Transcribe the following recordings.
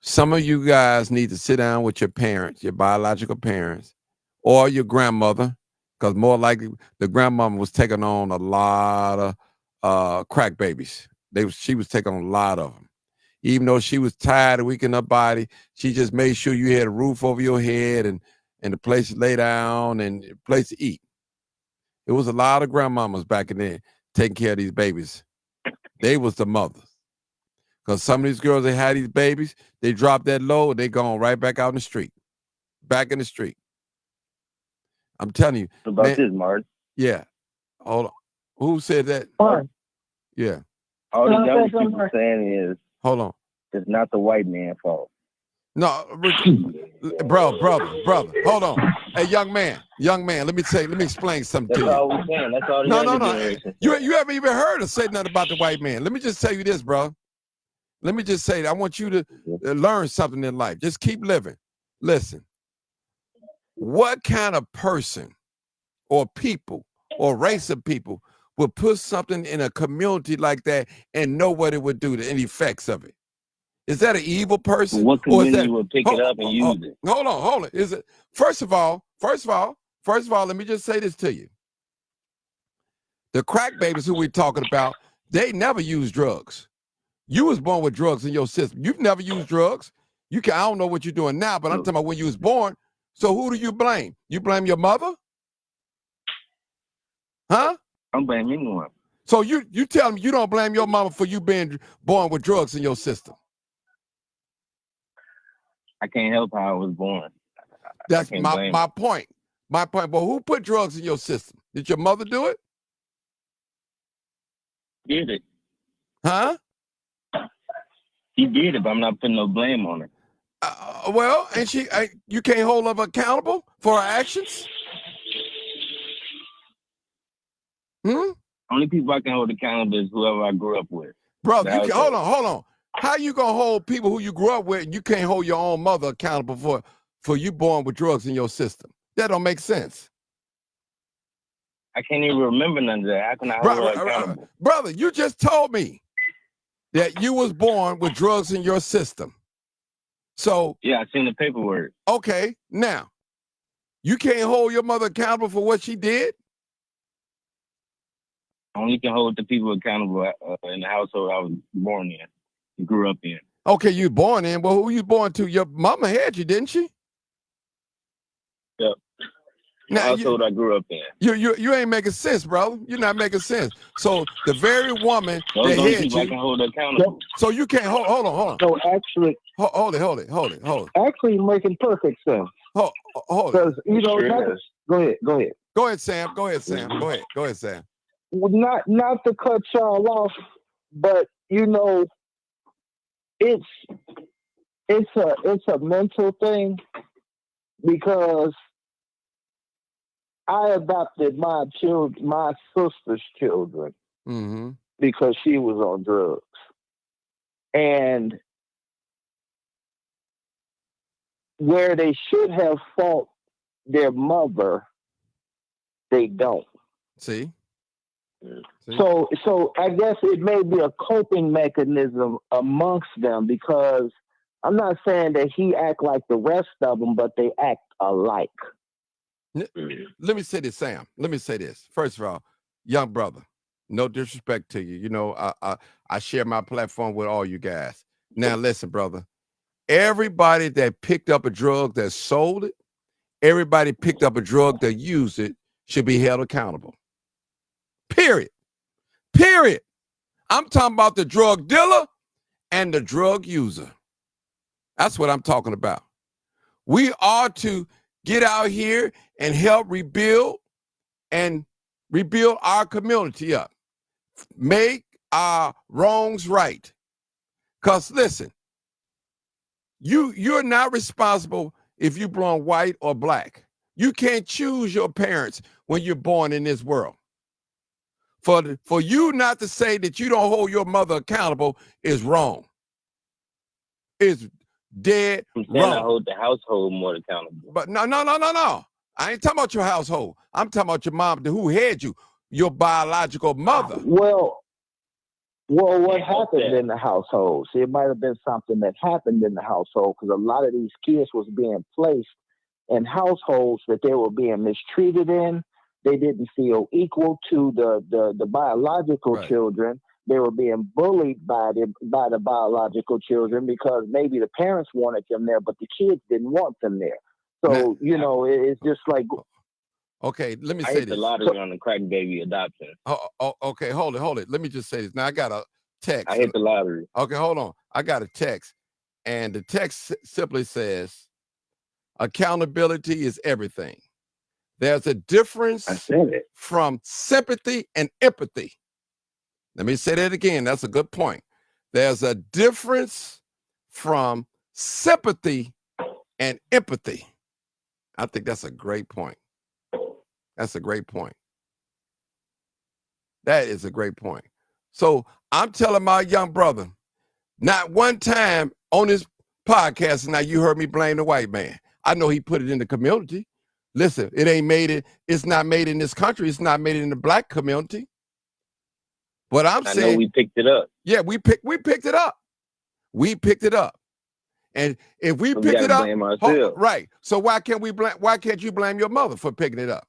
Some of you guys need to sit down with your parents, your biological parents, or your grandmother, because more likely the grandmama was taking on a lot of crack babies. She was taking on a lot of them. Even though she was tired and weak in her body, she just made sure you had a roof over your head and a place to lay down and a place to eat. It was a lot of grandmamas back in there taking care of these babies. They was the mothers. Because some of these girls, they had these babies, they drop that load, they gone right back out in the street. Back in the street. I'm telling you. What about Man, this, Martin? yeah. Hold on. Who said that? Yeah. All the young people saying is, hold on. It's not the white man's fault. No, brother, hold on. Hey, young man, let me explain something to you. That's all we're saying. That's all the no. generation. You haven't even heard us say nothing about the white man. Let me just tell you this, bro. Let me just say, I want you to learn something in life. Just keep living. Listen, what kind of person or people or race of people would put something in a community like that and know what it would do, the effects of it? Is that an evil person? What community would pick it up and use it? Hold on. Is it first of all, let me just say this to you. The crack babies who we're talking about, they never use drugs. You was born with drugs in your system. You've never used drugs. I don't know what you're doing now, but I'm talking about when you was born. So who do you blame? You blame your mother? Huh? I'm blaming anyone. So you tell me you don't blame your mama for you being born with drugs in your system? I can't help how I was born. That's my point. My point. But who put drugs in your system? Did your mother do it? Did it? Huh? She did it, but I'm not putting no blame on her. Well, and you can't hold her accountable for her actions? Only people I can hold accountable is whoever I grew up with. Brother, hold on. How you gonna hold people who you grew up with and you can't hold your own mother accountable for you born with drugs in your system? That don't make sense. I can't even remember none of that. How can I hold her accountable? Brother, you just told me that you was born with drugs in your system. So yeah, I seen the paperwork. Okay, now you can't hold your mother accountable for what she did? Only can hold the people accountable in the household I was born in, grew up in. Okay, you born in. Well, who you born to? Your mama had you, didn't she? Yep. The household I grew up in. You ain't making sense, bro. You're not making sense. So the very woman that had you, I can hold accountable. So you can't hold on. So actually, hold it. Actually, making perfect sense. Hold it. Because go ahead. Go ahead, Sam. Go ahead, Sam. Not to cut y'all off, but it's a mental thing, because I adopted my sister's children because she was on drugs, and where they should have fought their mother, they don't. See? So I guess it may be a coping mechanism amongst them, because I'm not saying that he act like the rest of them, but they act alike. Let me say this, Sam. Let me say this. First of all, young brother, no disrespect to you. I share my platform with all you guys. Now, listen, brother. Everybody that picked up a drug that sold it, everybody picked up a drug that used it, should be held accountable. Period. I'm talking about the drug dealer and the drug user. That's what I'm talking about. We are to get out here and help rebuild our community up. Make our wrongs right. Because listen, you're not responsible if you're born white or black. You can't choose your parents when you're born in this world. For you not to say that you don't hold your mother accountable is wrong. It's dead wrong. I hold the household more accountable. But no. I ain't talking about your household. I'm talking about your mom who had you, your biological mother. Well, Well, what Can't help happened that. in the household? See, it might have been something that happened in the household because a lot of these kids was being placed in households that they were being mistreated in. They didn't feel equal to the biological Right. children. They were being bullied by the biological children because maybe the parents wanted them there, but the kids didn't want them there. So, Now- it's just like, Okay, let me I say hit the this. lottery on the crack baby adoption. Okay, hold it. Let me just say this. Now I got a text. I hit the lottery. Okay, hold on. I got a text, and the text simply says, accountability is everything. There's a I difference said it. from sympathy and empathy. Let me say that again. That's a good point. There's a difference from sympathy and empathy. I think that's a great point. That's a great point. That is a great point. So I'm telling my young brother, not one time on this podcast, now you heard me blame the white man. I know he put it in the community. Listen, it ain't made it. It's not made in this country. It's not made in the black community. But I'm I know saying, we picked it up. yeah, we picked it up. We picked it up. And if we We picked gotta it up, blame ourselves. right. So why can't you blame your mother for picking it up?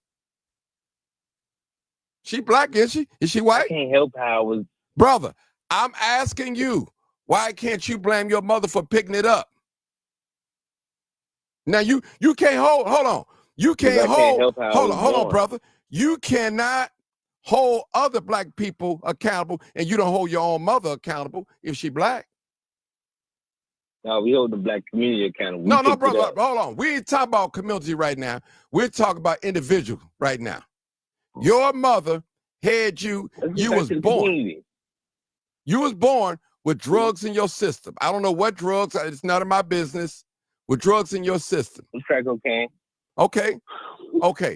She black, is she? Is she I white? can't help how I was. Brother, I'm asking you, why can't you blame your mother for picking it up? Now you can't hold on. You can't hold on, brother. You cannot hold other black people accountable, and you don't hold your own mother accountable if she black. No, we hold the black community accountable. No, brother, hold on. We ain't talking about community right now. We're talking about individual right now. Your mother had you. You was born. You was born with drugs in your system. I don't know what drugs. It's none of my business. With drugs in your system. It's crack cocaine. Okay.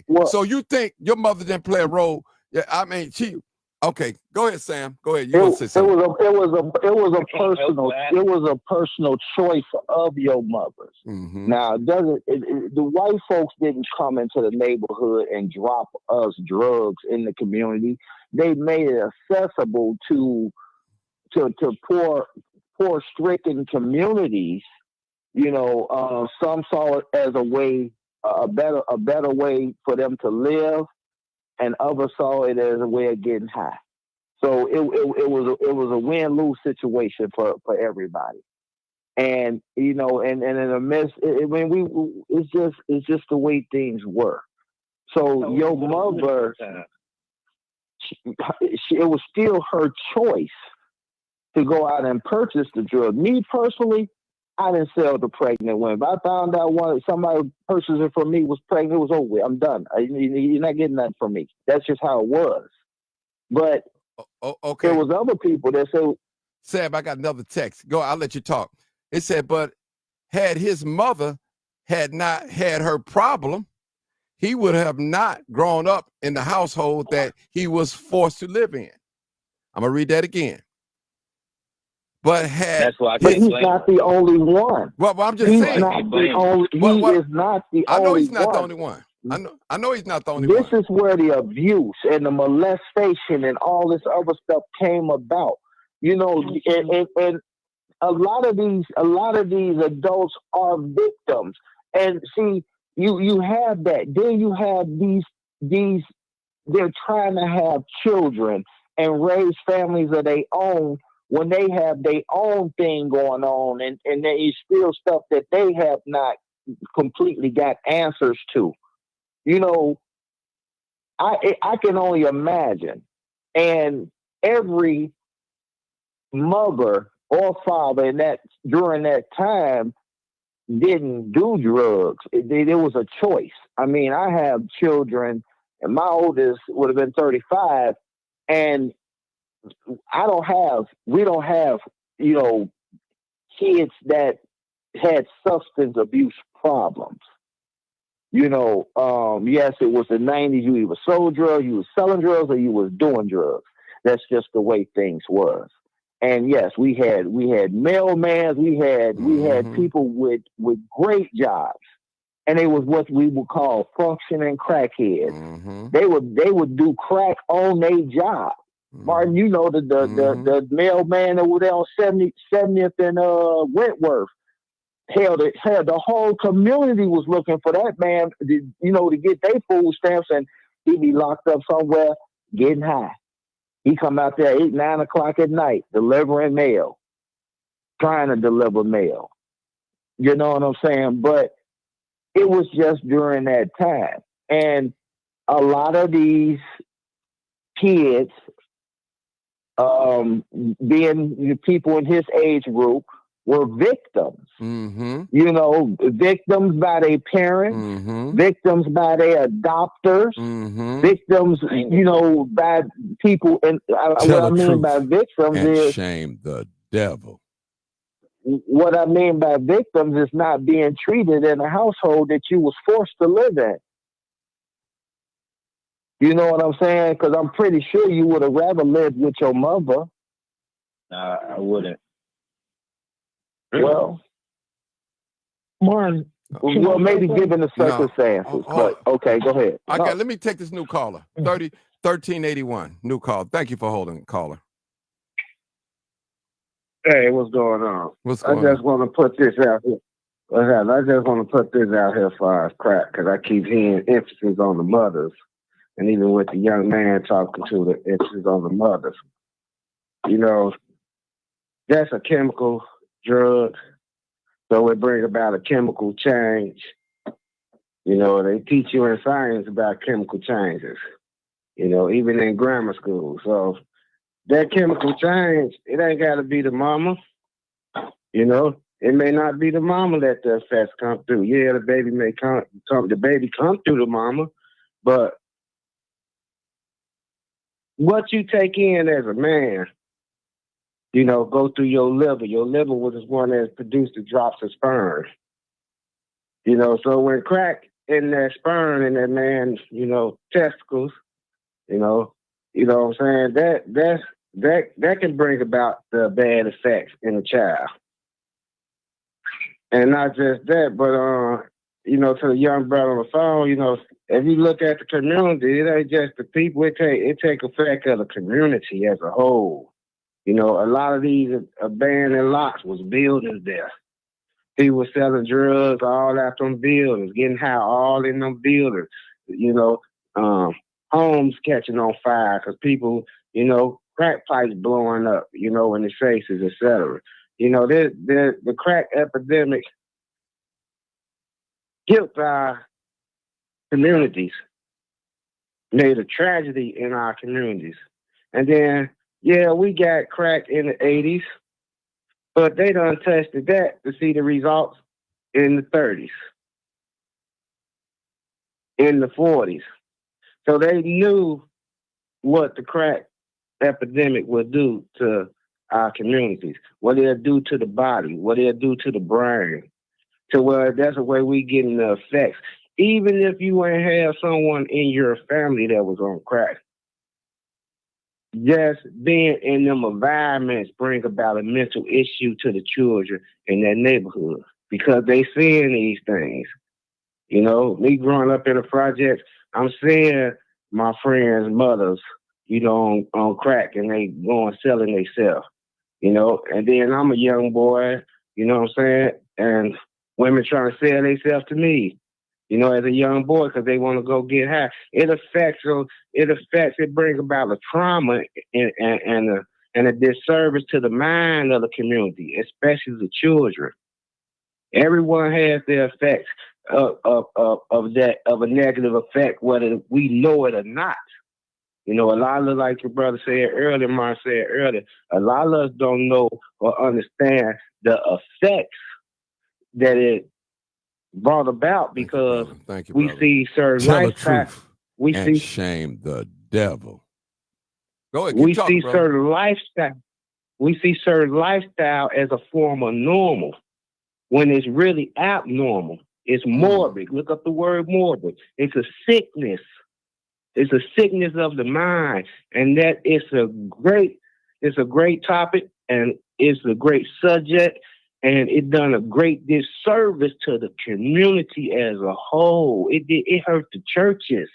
Well, So you think your mother didn't play a role? Yeah, I mean, she. Okay, go ahead, Sam. Go ahead. You want to say something? It was a personal choice of your mother's. Mm-hmm. Now, the white folks didn't come into the neighborhood and drop us drugs in the community. They made it accessible to poor stricken communities. Some saw it as a way, a better way for them to live, and others saw it as a way of getting high. So it was a win-lose situation for everybody. And and in the midst, it's just the way things were. So your mother, it was still her choice to go out and purchase the drug. Me personally, I didn't sell to pregnant women. If I found out somebody purchased it for me was pregnant, it was over with. I'm done. You're not getting that from me. That's just how it was. But okay, there was other people that said, Sam, I got another text. Go, I'll let you talk. It said, but had his mother had not had her problem, he would have not grown up in the household that he was forced to live in. I'm gonna read that again. But that's why he's not the only one. Well, I'm just saying. He is not the only one. I know he's not the only one. I know he's not the only one. This is where the abuse and the molestation and all this other stuff came about. And a lot of these adults are victims. And see, you have that. Then you have these they're trying to have children and raise families of their own when they have their own thing going on, and there is still stuff that they have not completely got answers to. I can only imagine. And every mother or father during that time didn't do drugs. There was a choice. I mean, I have children, and my oldest would have been 35, and we don't have, kids that had substance abuse problems. Yes, it was the 90s. You either sold drugs, you was selling drugs, or you was doing drugs. That's just the way things was. And yes, we had mailmans, we had people with great jobs, and they was what we would call functioning crackheads. Mm-hmm. They would do crack on their job. Martin, you know the mailman over there on 70th and Wentworth. Hell, the whole community was looking for that man, to get their food stamps, and he'd be locked up somewhere getting high. He come out there 8, 9 o'clock at night, delivering mail, trying to deliver mail. You know what I'm saying? But it was just during that time. And a lot of these kids, being people in his age group, were victims. Victims by their parents, victims by their adopters, victims, by people. And what I mean by victims is shame the devil. What I mean by victims is not being treated in a household that you was forced to live in. You know what I'm saying? Because I'm pretty sure you would have rather lived with your mother. I wouldn't. Well, Martin, maybe given the circumstances. But okay, go ahead. Okay, let me take this new caller. 1381, new call. Thank you for holding, caller. Hey, what's going on? I just want to put this out here. I just want to put this out here for our crack, because I keep hearing emphasis on the mothers. And even with the young man talking to, the emphasis on the mothers. That's a chemical drug. So it brings about a chemical change. They teach you in science about chemical changes, even in grammar school. So that chemical change, it ain't got to be the mama. It may not be the mama that the effects come through. Yeah, the baby may come through the mama, but what you take in as a man, go through your liver. Your liver was the one that produced the drops of sperm. So when crack in that sperm in that man's, testicles, you know what I'm saying? That can bring about the bad effects in a child. And not just that, but to the young brother on the phone, if you look at the community, it ain't just the people. It take effect of the community as a whole. A lot of these abandoned lots was buildings there. People were selling drugs all out them buildings, getting high all in them buildings. Homes catching on fire because people, crack pipes blowing up, in their faces, etc. The crack epidemic killed our communities, made a tragedy in our communities. And then, we got crack in the 80s, but they done tested that to see the results in the 30s, in the 40s. So they knew what the crack epidemic would do to our communities, what it'll do to the body, what it'll do to the brain, to where that's the way we getting the effects. Even if you ain't have someone in your family that was on crack, just being in them environments bring about a mental issue to the children in that neighborhood because they seeing these things. Me growing up in the projects, I'm seeing my friends' mothers, on crack, and they going selling themselves, and then I'm a young boy, you know what I'm saying? And women trying to sell themselves to me, as a young boy, because they want to go get high. It brings about a trauma and a disservice to the mind of the community, especially the children. Everyone has their effects of a negative effect, whether we know it or not. A lot of, like your brother said earlier, Mark said earlier, a lot of us don't know or understand the effects that it brought about because we see certain lifestyle. We see shame the devil. Go ahead. We see certain lifestyle. We see certain lifestyle as a form of normal when it's really abnormal. It's morbid. Look up the word morbid. It's a sickness. It's a sickness of the mind, and that it's a great topic, and it's a great subject, and it done a great disservice to the community as a whole. It hurt the churches.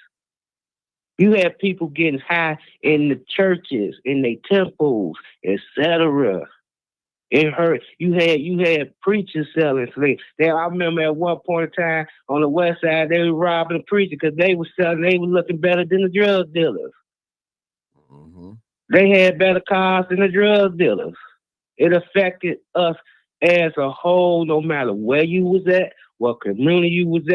You had people getting high in the churches, in their temples, etc. It hurt. You had preachers selling slaves. I remember at one point in time on the west side, they were robbing the preacher because they were looking better than the drug dealers. Mm-hmm. They had better cars than the drug dealers. It affected us as a whole, no matter where you was at, what community you was at.